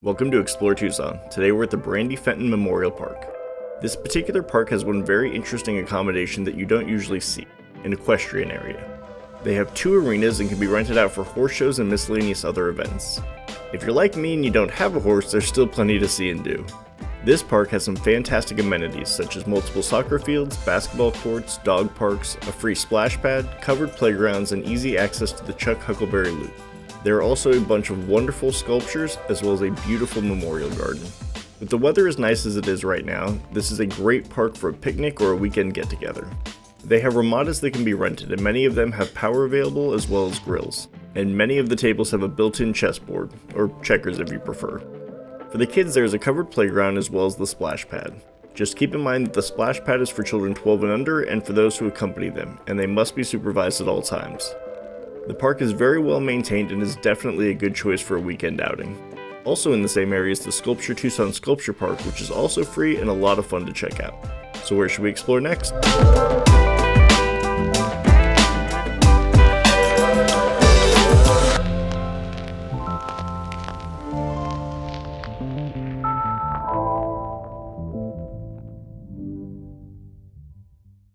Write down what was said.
Welcome to Explore Tucson. Today we're at the Brandi Fenton Memorial Park. This particular park has one very interesting accommodation that you don't usually see, an equestrian area. They have 2 arenas and can be rented out for horse shows and miscellaneous other events. If you're like me and you don't have a horse, there's still plenty to see and do. This park has some fantastic amenities such as multiple soccer fields, basketball courts, dog parks, a free splash pad, covered playgrounds, and easy access to the Chuck Huckleberry Loop. There are also a bunch of wonderful sculptures as well as a beautiful memorial garden. With the weather as nice as it is right now, this is a great park for a picnic or a weekend get-together. They have ramadas that can be rented, and many of them have power available as well as grills. And many of the tables have a built-in chessboard, or checkers if you prefer. For the kids, there is a covered playground as well as the splash pad. Just keep in mind that the splash pad is for children 12 and under and for those who accompany them, and they must be supervised at all times. The park is very well maintained and is definitely a good choice for a weekend outing. Also in the same area is the Tucson Sculpture Park, which is also free and a lot of fun to check out. So where should we explore next?